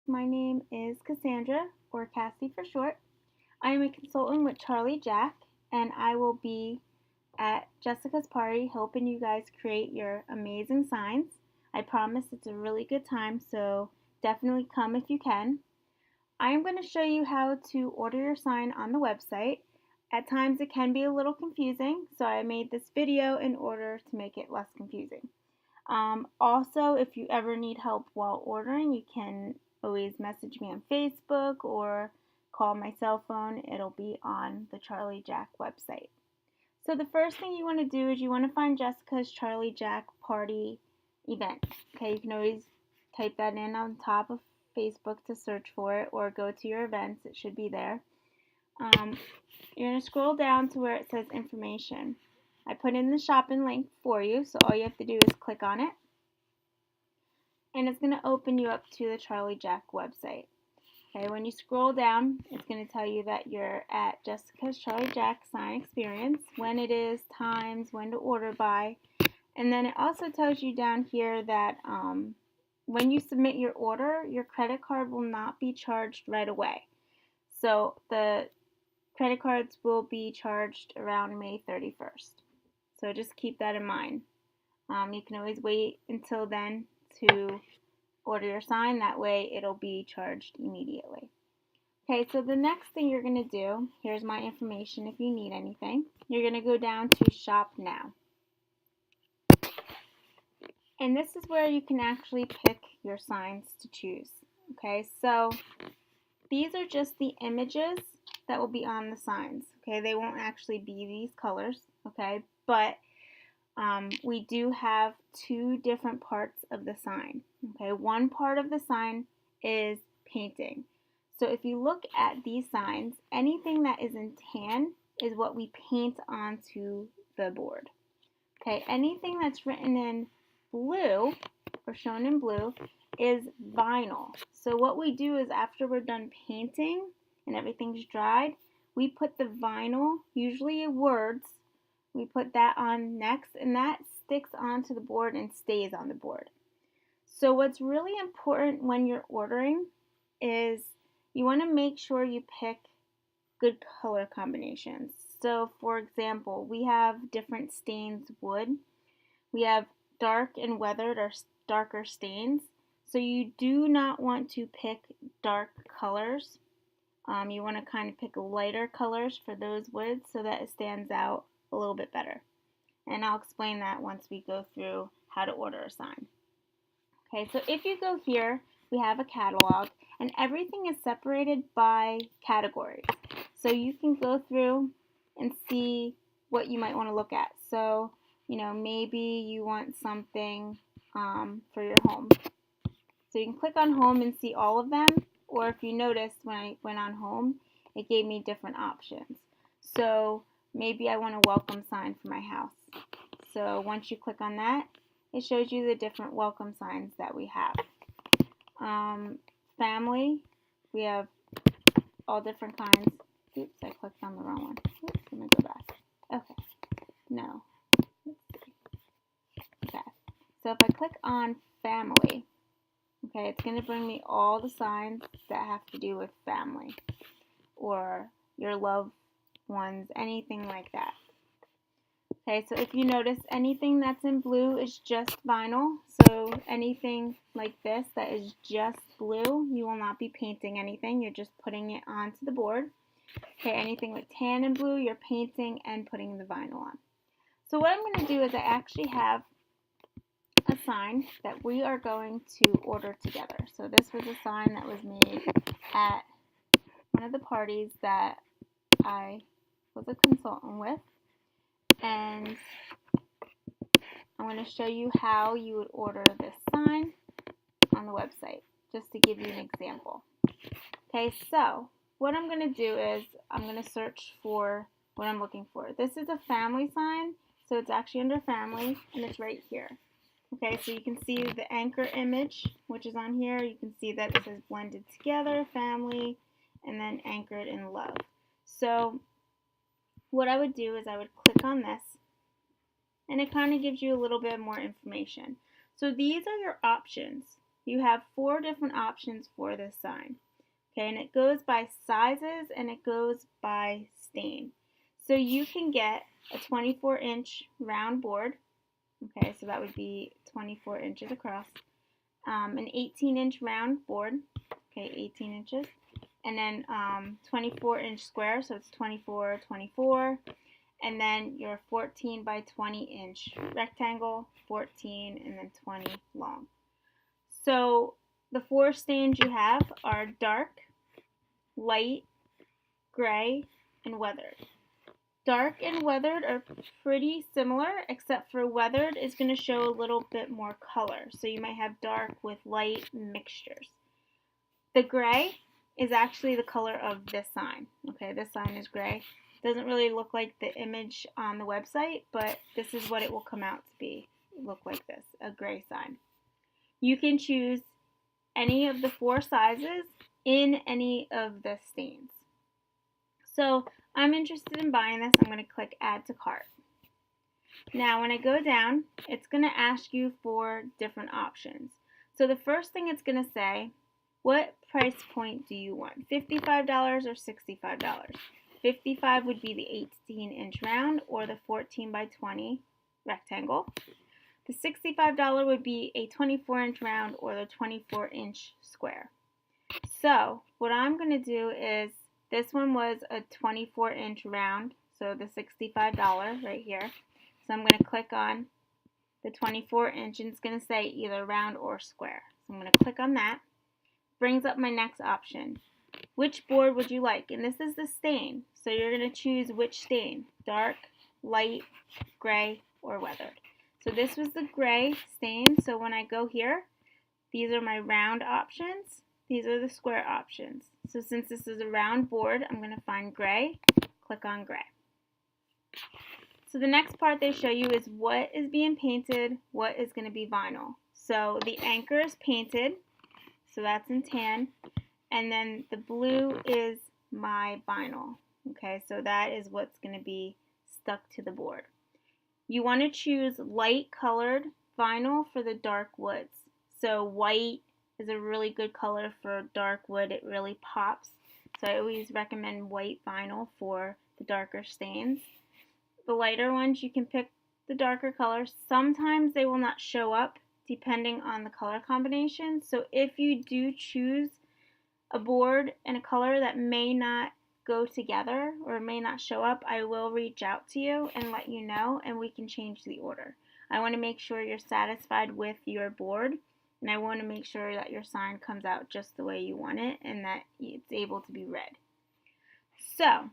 My name is Cassandra, or Cassie for short. I am a consultant with Charlee Jack, and I will be at Jessica's party helping you guys create your amazing signs. I promise it's a really good time, so definitely come if you can. I am going to show you how to order your sign on the website. At times it can be a little confusing, so I made this video in order to make it less confusing. Also, if you ever need help while ordering, you can always message me on Facebook or call my cell phone. It'll be on the Charlee Jack website. So the first thing you want to do is you want to find Jessica's Charlee Jack Party event. Okay, you can always type that in on top of Facebook to search for it, or go to your events. It should be there. You're going to scroll down to where it says information. I put in the shopping link for you, so all you have to do is click on it. And it's going to open you up to the Charlee Jack website. Okay, when you scroll down, it's going to tell you that you're at Jessica's Charlee Jack Sign Experience, when it is, times, when to order by. And then it also tells you down here that when you submit your order, your credit card will not be charged right away. So the credit cards will be charged around May 31st. So just keep that in mind. You can always wait until then to order your sign. That way it'll be charged immediately. Okay, so the next thing you're going to do, here's my information if you need anything. You're going to go down to Shop Now. And this is where you can actually pick your signs to choose. Okay, so these are just the images that will be on the signs. Okay, they won't actually be these colors. Okay, but we do have two different parts of the sign. Okay, one part of the sign is painting. So if you look at these signs, anything that is in tan is what we paint onto the board. Okay, anything that's written in blue or shown in blue is vinyl. So what we do is after we're done painting and everything's dried, we put the vinyl, usually words, we put that on next, and that sticks onto the board and stays on the board. So what's really important when you're ordering is you want to make sure you pick good color combinations. So for example, we have different stains wood. We have dark and weathered or darker stains. So you do not want to pick dark colors. You want to kind of pick lighter colors for those woods so that it stands out a little bit better. And I'll explain that once we go through how to order a sign. Okay, so if you go here, we have a catalog, and everything is separated by categories. So you can go through and see what you might want to look at. So, maybe you want something for your home. So you can click on home and see all of them, or if you noticed when I went on home, it gave me different options. So maybe I want a welcome sign for my house. So once you click on that, it shows you the different welcome signs that we have. Family, we have all different kinds. Oops, I clicked on the wrong one. Oops, let me go back. Okay, no. Let's see. Okay, so if I click on family, okay, it's going to bring me all the signs that have to do with family or your loved ones, anything like that. Okay, so if you notice, anything that's in blue is just vinyl. So anything like this that is just blue, you will not be painting anything. You're just putting it onto the board. Okay, anything with tan and blue, you're painting and putting the vinyl on. So what I'm going to do is I actually have a sign that we are going to order together. So this was a sign that was made at one of the parties that I was a consultant with. And I'm going to show you how you would order this sign on the website, just to give you an example. Okay, so what I'm going to do is I'm going to search for what I'm looking for. This is a family sign, so it's actually under family, and it's right here. Okay, so you can see the anchor image, which is on here. You can see that it says blended together, family, and then anchored in love. So what I would do is I would click on this, and it kind of gives you a little bit more information. So these are your options. you have 4 different options for this sign. Okay, and it goes by sizes and it goes by stain. So you can get a 24-inch round board. Okay, so that would be 24 inches across. An 18-inch round board. Okay, 18 inches. And then 24-inch square, so it's 24, 24. And then your 14 by 20-inch rectangle, 14, and then 20 long. So the 4 stains you have are dark, light, gray, and weathered. Dark and weathered are pretty similar, except for weathered is going to show a little bit more color. So you might have dark with light mixtures. The gray is actually the color of this sign. Okay, this sign is gray. Doesn't really look like the image on the website, but this is what it will come out to be. Look like this, a gray sign. You can choose any of the 4 sizes in any of the stains. So I'm interested in buying this. I'm going to click add to cart. Now when I go down, it's going to ask you for different options. So the first thing it's going to say, what price point do you want? $55 or $65? 55 would be the 18-inch round or the 14 by 20 rectangle. The $65 would be a 24-inch round or the 24-inch square. So what I'm going to do is, this one was a 24-inch round, so the $65 right here. So I'm going to click on the 24-inch and it's going to say either round or square. So I'm going to click on that. Brings up my next option. Which board would you like? And this is the stain. So you're going to choose which stain, dark, light, gray, or weathered. So this was the gray stain. So when I go here, these are my round options. These are the square options. So since this is a round board, I'm going to find gray, click on gray. So the next part they show you is what is being painted, what is going to be vinyl. So the anchor is painted, so that's in tan, and then the blue is my vinyl. Okay, so that is what's going to be stuck to the board. You want to choose light colored vinyl for the dark woods. So white is a really good color for dark wood. It really pops. So I always recommend white vinyl for the darker stains. The lighter ones, you can pick the darker colors. Sometimes they will not show up depending on the color combination. So if you do choose a board and a color that may not go together or may not show up, I will reach out to you and let you know, and we can change the order. I want to make sure you're satisfied with your board, and I want to make sure that your sign comes out just the way you want it and that it's able to be read. So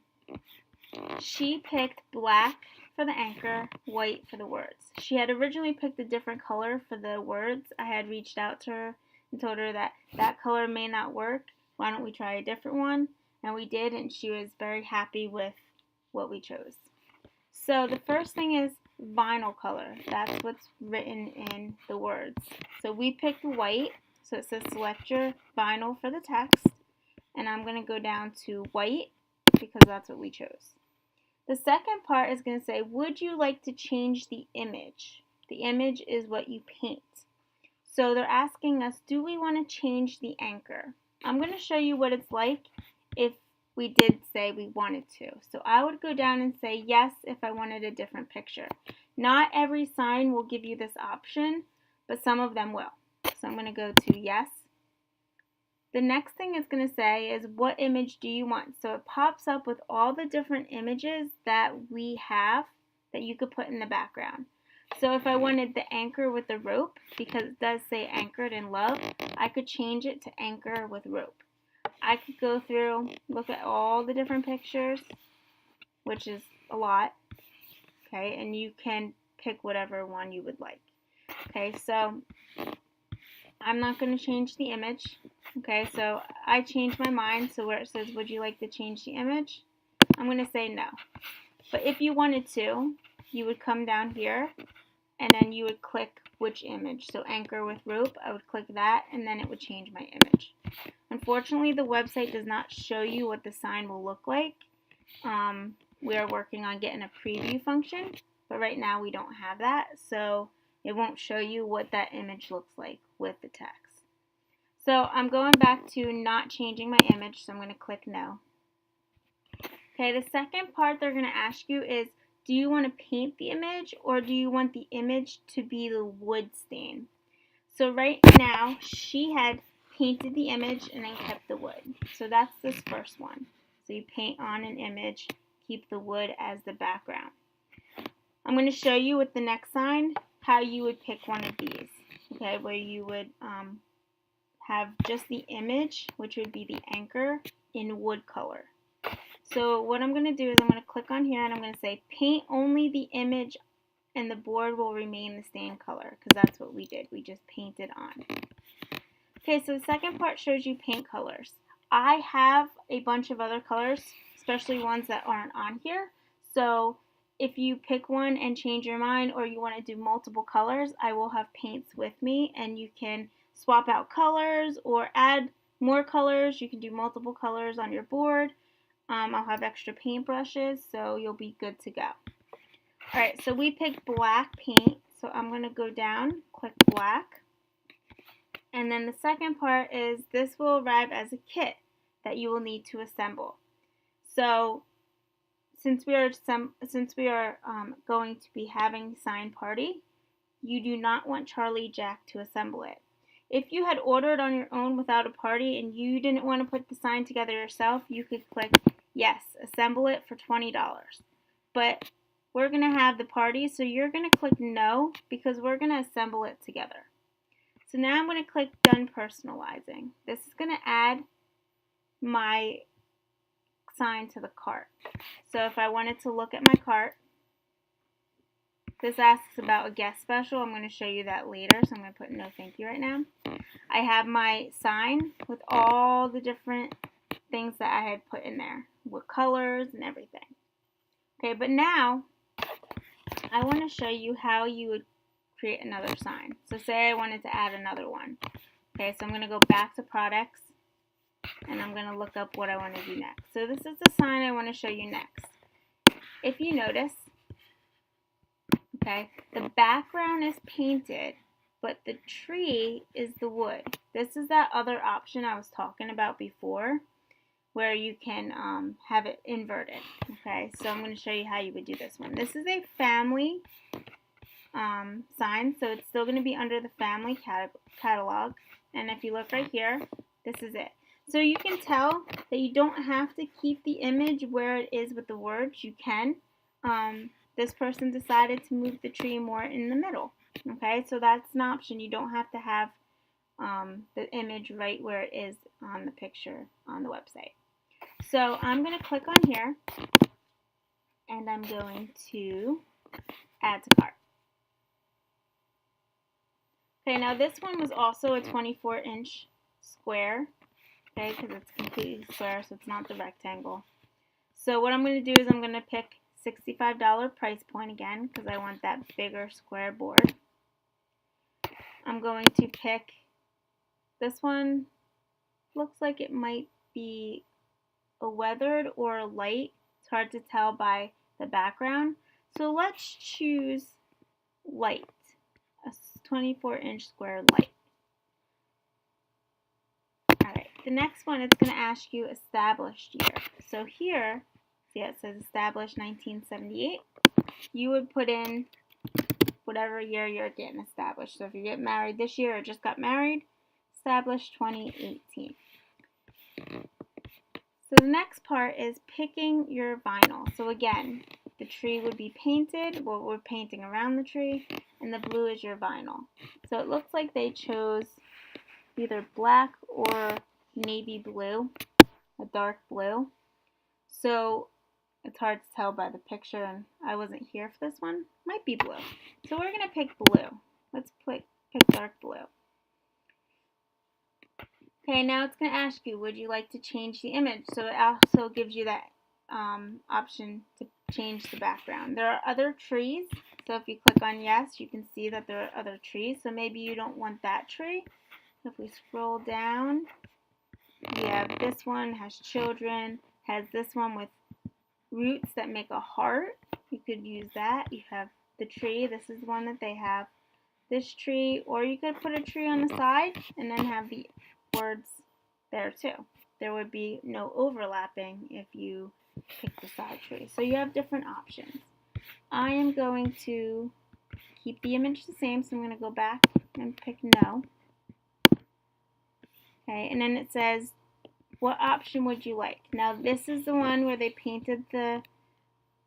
she picked black for the anchor, white for the words. She had originally picked a different color for the words. I had reached out to her and told her that that color may not work. Why don't we try a different one? And we did, and she was very happy with what we chose. So the first thing is vinyl color. That's what's written in the words. So we picked white, so it says select your vinyl for the text, and I'm going to go down to white because that's what we chose. The second part is going to say, would you like to change the image? The image is what you paint. So they're asking us, do we want to change the anchor? I'm going to show you what it's like if we did say we wanted to. So I would go down and say yes if I wanted a different picture. Not every sign will give you this option, but some of them will. So I'm going to go to yes. The next thing it's going to say is what image do you want? So it pops up with all the different images that we have that you could put in the background. So if I wanted the anchor with the rope, because it does say anchored in love, I could change it to anchor with rope. I could go through, look at all the different pictures, which is a lot, okay, and you can pick whatever one you would like. Okay, so I'm not going to change the image. Okay, so I changed my mind, so where it says, would you like to change the image? I'm going to say no. But if you wanted to, you would come down here, and then you would click which image. So anchor with rope, I would click that, and then it would change my image. Unfortunately, the website does not show you what the sign will look like. We are working on getting a preview function, but right now we don't have that, so it won't show you what that image looks like with the text. So I'm going back to not changing my image, so I'm going to click no. Okay, the second part they're going to ask you is, do you want to paint the image or do you want the image to be the wood stain? So right now, she had painted the image and then kept the wood. So that's this first one. So you paint on an image, keep the wood as the background. I'm going to show you with the next sign how you would pick one of these. Okay, where you would have just the image, which would be the anchor, in wood color. So what I'm going to do is I'm going to click on here and I'm going to say paint only the image and the board will remain the same color, because that's what we did. We just painted on. Okay, so the second part shows you paint colors. I have a bunch of other colors, especially ones that aren't on here. So if you pick one and change your mind, or you want to do multiple colors, I will have paints with me and you can swap out colors or add more colors. You can do multiple colors on your board. I'll have extra paintbrushes, so you'll be good to go. Alright, so we picked black paint, so I'm going to go down, click black, and then the second part is this will arrive as a kit that you will need to assemble. So since we are going to be having sign party, you do not want Charlee Jack to assemble it. If you had ordered on your own without a party and you didn't want to put the sign together yourself, you could click yes, assemble it for $20. But we're going to have the party, so you're going to click no because we're going to assemble it together. So now I'm going to click done personalizing. This is going to add my sign to the cart. So if I wanted to look at my cart, this asks about a guest special. I'm going to show you that later, so I'm going to put no thank you right now. I have my sign with all the different things that I had put in there, with colors and everything. Okay, but now I want to show you how you would create another sign. So say I wanted to add another one. Okay, so I'm going to go back to products and I'm going to look up what I want to do next. So this is the sign I want to show you next. If you notice, okay, the background is painted, but the tree is the wood. This is that other option I was talking about before, where you can have it inverted. Okay, so I'm going to show you how you would do this one. This is a family sign, so it's still going to be under the family catalog. And if you look right here, this is it. So you can tell that you don't have to keep the image where it is with the words. You can. This person decided to move the tree more in the middle. Okay, so that's an option. You don't have to have the image right where it is on the picture on the website. So I'm going to click on here and I'm going to add to cart. Okay, now this one was also a 24-inch square, okay, because it's completely square, so it's not the rectangle. So what I'm going to do is I'm going to pick $65 price point again, because I want that bigger square board. I'm going to pick this one. Looks like it might be a weathered or a light. It's hard to tell by the background. So let's choose light, a 24-inch square light. Alright, the next one it's going to ask you established year. So here, see it says established 1978. You would put in whatever year you're getting established. So if you get married this year or just got married, established 2018. So the next part is picking your vinyl. So again, the tree would be painted, well, we're painting around the tree, and the blue is your vinyl. So it looks like they chose either black or navy blue, a dark blue. So it's hard to tell by the picture, and I wasn't here for this one. Might be blue. So we're going to pick blue. Let's pick dark blue. Okay, now it's going to ask you, would you like to change the image? So it also gives you that option to change the background. There are other trees, so if you click on yes, you can see that there are other trees. So maybe you don't want that tree. If we scroll down, we have this one, has children, has this one with roots that make a heart. You could use that. You have the tree. This is one that they have. This tree, or you could put a tree on the side and then have the boards there too. There would be no overlapping if you pick the side tree. So you have different options. I am going to keep the image the same, so I'm going to go back and pick no. Okay, and then it says, what option would you like? Now this is the one where they painted the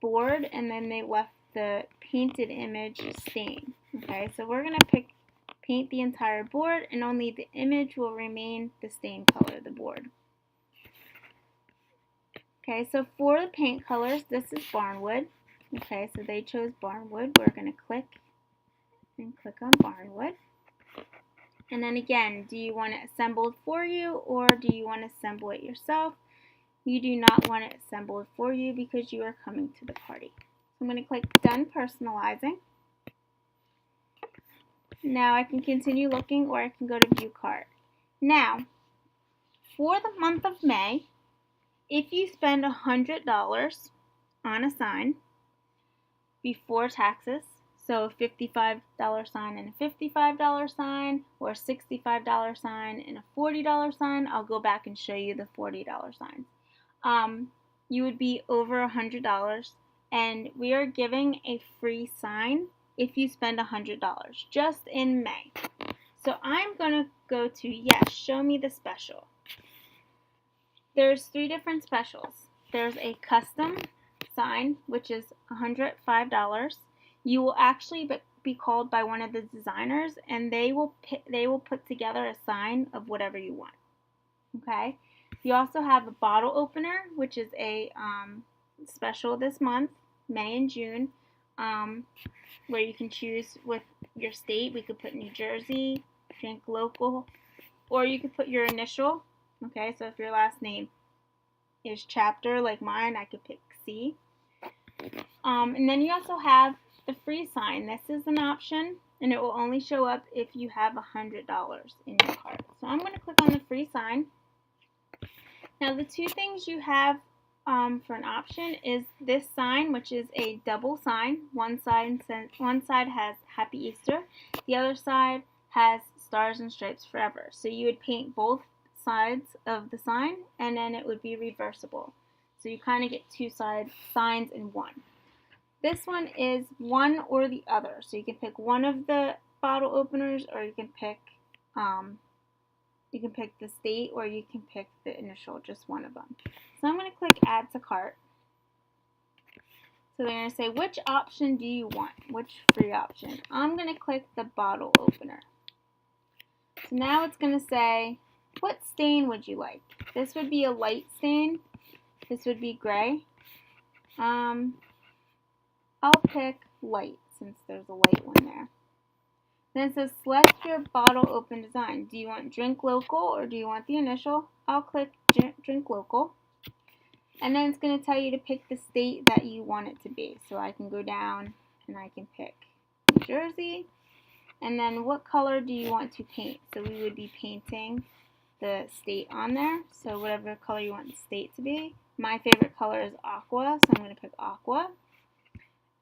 board and then they left the painted image stain. Okay, so we're going to paint the entire board, and only the image will remain the stain color of the board. Okay, so for the paint colors, this is barnwood. Okay, so they chose barnwood. We're going to click on barnwood. And then again, do you want it assembled for you, or do you want to assemble it yourself? You do not want it assembled for you because you are coming to the party. So I'm going to click Done Personalizing. Now I can continue looking, or I can go to View Cart. Now, for the month of May, if you spend $100 on a sign before taxes, so a $55 sign and a $55 sign, or a $65 sign and a $40 sign, I'll go back and show you the $40 signs. You would be over $100, and we are giving a free sign if you spend $100 just in May. So I'm going to go to yes, show me the special. There's 3 different specials. There's a custom sign, which is $105. You will actually be called by one of the designers, and they will put together a sign of whatever you want. Okay. You also have a bottle opener, which is a special this month, May and June, where you can choose with your state. We could put New Jersey, drink local, or you could put your initial. Okay, so if your last name is Chapter like mine, I could pick C. And then you also have the free sign. This is an option, and it will only show up if you have $100 in your cart. So I'm going to click on the free sign. Now the 2 things you have for an option is this sign, which is a double sign. One side has Happy Easter, the other side has Stars and Stripes Forever. So you would paint both sides of the sign, and then it would be reversible. So you kind of get 2 signs in one. This one is one or the other. So you can pick one of the bottle openers, or you can pick the state, or you can pick the initial, just one of them. So I'm going to click Add to Cart. So they're going to say, which option do you want? Which free option? I'm going to click the bottle opener. So now it's going to say, what stain would you like? This would be a light stain. This would be gray. I'll pick light since there's a light one there. Then it says select your bottle open design. Do you want drink local or do you want the initial? I'll click drink local. And then it's going to tell you to pick the state that you want it to be. So I can go down and I can pick New Jersey. And then what color do you want to paint? So we would be painting the state on there. So whatever color you want the state to be. My favorite color is aqua, so I'm going to pick aqua.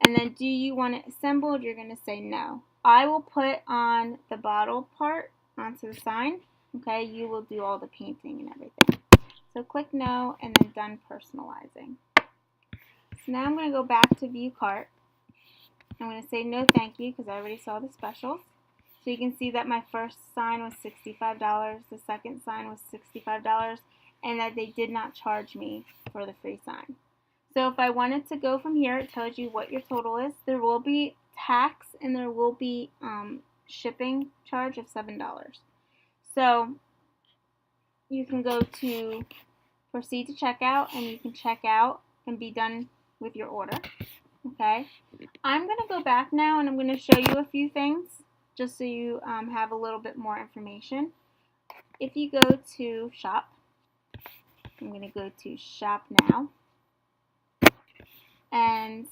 And then do you want it assembled? You're going to say no. I will put on the bottle part onto the sign. Okay, you will do all the painting and everything. So click no and then done personalizing. So now I'm going to go back to view cart. I'm going to say no thank you because I already saw the specials. So you can see that my first sign was $65, the second sign was $65, and that they did not charge me for the free sign. So if I wanted to go from here, it tells you what your total is. There will be tax and there will be shipping charge of $7. So you can go to proceed to checkout and you can check out and be done with your order. Okay, I'm going to go back now and I'm going to show you a few things just so you have a little bit more information. If you go to shop, I'm going to go to shop now. And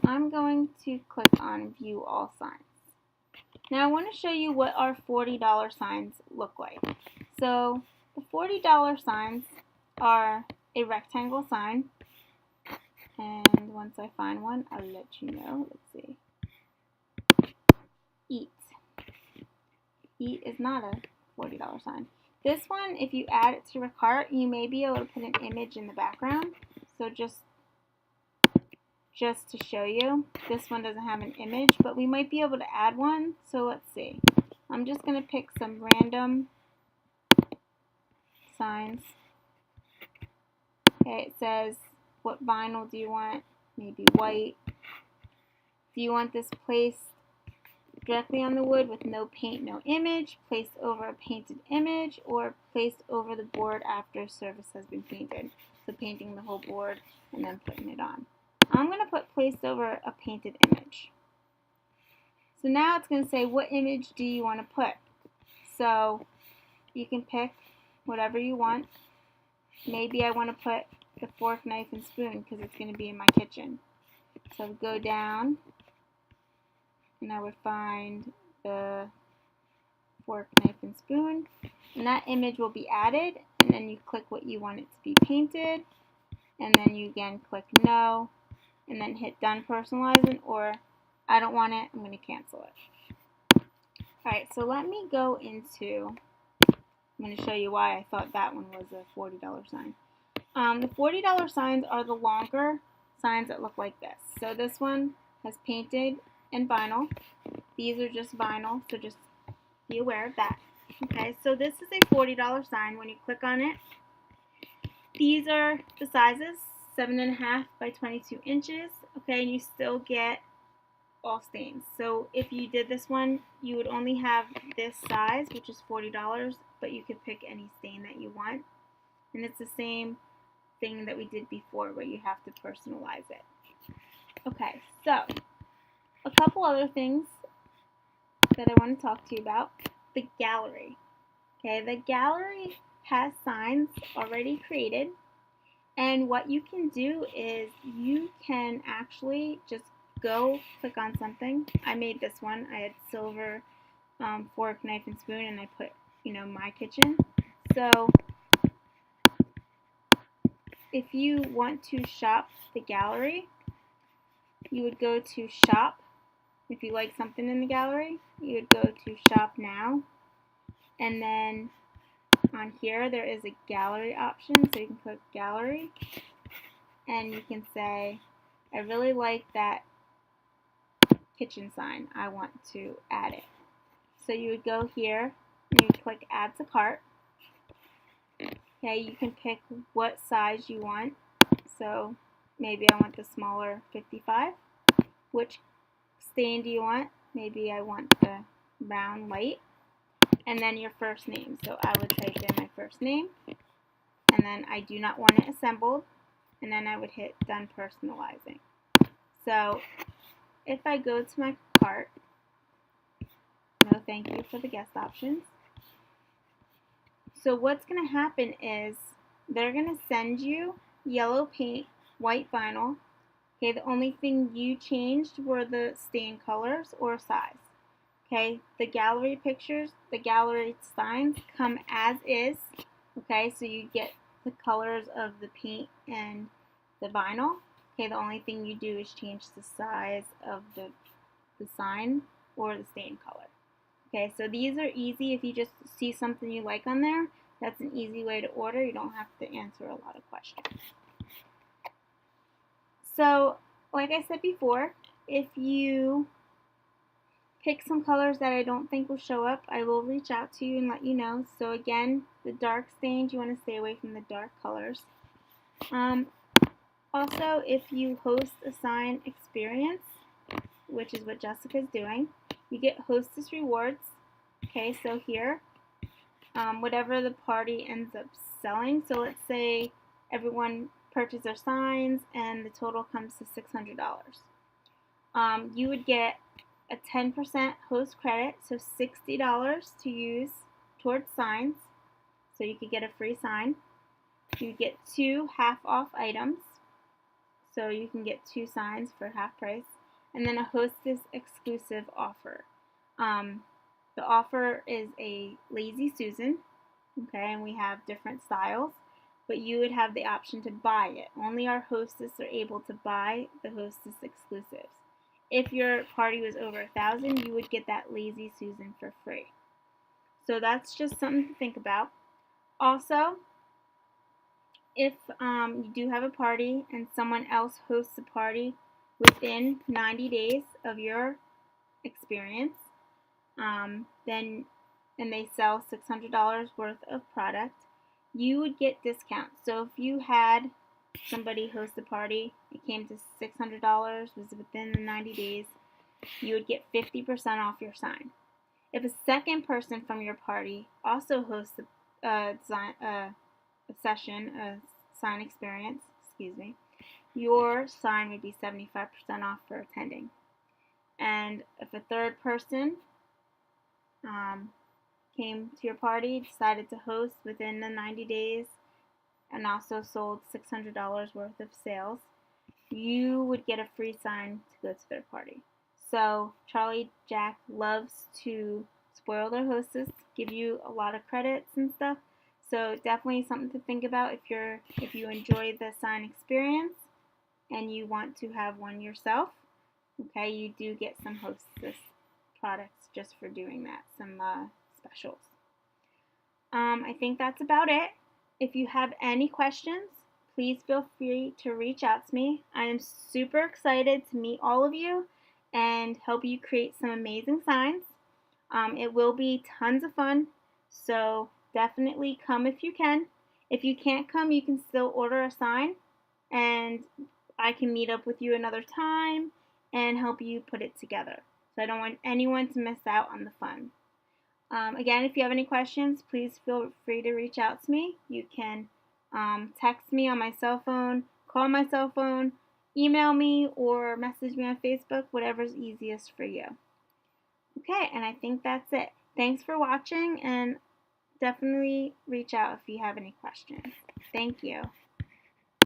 I'm going to click on view all signs. Now I want to show you what our $40 signs look like. So the $40 signs are a rectangle sign, and once I find one I'll let you know. Let's see. Eat is not a $40 sign. This one, if you add it to your cart, you may be able to put an image in the background. So just to show you, this one doesn't have an image, but we might be able to add one. So let's see. I'm just going to pick some random signs. Okay, it says, what vinyl do you want? Maybe white. Do you want this placed directly on the wood with no paint, no image, placed over a painted image, or placed over the board after surface has been painted? So painting the whole board and then putting it on. I'm going to put placed over a painted image. So now it's going to say, what image do you want to put? So you can pick whatever you want. Maybe I want to put the fork, knife, and spoon because it's going to be in my kitchen. So I would go down and I would find the fork, knife, and spoon. And that image will be added, and then you click what you want it to be painted, and then you again click no, and then hit done personalizing, or I don't want it, I'm going to cancel it. Alright, so let me go into, I'm going to show you why I thought that one was a $40 sign. The $40 signs are the longer signs that look like this. So this one has painted and vinyl. These are just vinyl, so just be aware of that. Okay, so this is a $40 sign. When you click on it, these are the sizes, 7.5 by 22 inches. Okay, and you still get all stains. So if you did this one, you would only have this size, which is $40, but you could pick any stain that you want. And it's the same thing that we did before, where you have to personalize it. Okay, so a couple other things that I want to talk to you about. The gallery. Okay, the gallery has signs already created, and what you can do is you can actually just go click on something. I made this one. I had silver fork, knife, and spoon, and I put, my kitchen. So if you want to shop the gallery, you would go to shop. If you like something in the gallery, you would go to shop now, and then on here there is a gallery option, so you can click gallery, and you can say, I really like that kitchen sign, I want to add it. So you would go here and you would click add to cart. Okay, you can pick what size you want. So maybe I want the smaller 55. Which stain do you want? Maybe I want the brown light. And then your first name. So I would type in my first name. And then I do not want it assembled. And then I would hit done personalizing. So if I go to my cart, no thank you for the guest options. So what's going to happen is they're going to send you yellow paint, white vinyl. Okay, the only thing you changed were the stain colors or size. Okay, the gallery pictures, the gallery signs come as is. Okay, so you get the colors of the paint and the vinyl. Okay, the only thing you do is change the size of the sign or the stain color. Okay, so these are easy. If you just see something you like on there, that's an easy way to order. You don't have to answer a lot of questions. So, like I said before, if you pick some colors that I don't think will show up, I will reach out to you and let you know. So again, the dark stains, you want to stay away from the dark colors. Also, if you host a sign experience, which is what Jessica's doing, you get hostess rewards. Okay, so here, whatever the party ends up selling. So let's say everyone purchased their signs and the total comes to $600. You would get a 10% host credit, so $60 to use towards signs. So you could get a free sign. You get 2 half-off items, so you can get 2 signs for half price, and then a hostess exclusive offer. The offer is a Lazy Susan, okay, and we have different styles, but you would have the option to buy it. Only our hostess are able to buy the hostess exclusives. If your party was over 1,000, you would get that Lazy Susan for free. So that's just something to think about. Also, if you do have a party and someone else hosts a party within 90 days of your experience, then and they sell $600 worth of product, you would get discounts. So if you had somebody host a party, it came to $600, was within the 90 days, you would get 50% off your sign. If a second person from your party also hosts a session, a sign experience, your sign would be 75% off for attending. And if a third person came to your party, decided to host within the 90 days, and also sold $600 worth of sales, you would get a free sign to go to their party. So Charlee Jack loves to spoil their hostess, give you a lot of credits and stuff. So definitely something to think about if you enjoy the sign experience and you want to have one yourself. Okay, you do get some hostess products just for doing that, some specials. I think that's about it. If you have any questions, please feel free to reach out to me. I am super excited to meet all of you and help you create some amazing signs. It will be tons of fun, so definitely come if you can. If you can't come, you can still order a sign, and I can meet up with you another time and help you put it together. So I don't want anyone to miss out on the fun. Again, if you have any questions, please feel free to reach out to me. You can text me on my cell phone, call my cell phone, email me, or message me on Facebook, whatever's easiest for you. Okay, and I think that's it. Thanks for watching, and definitely reach out if you have any questions. Thank you.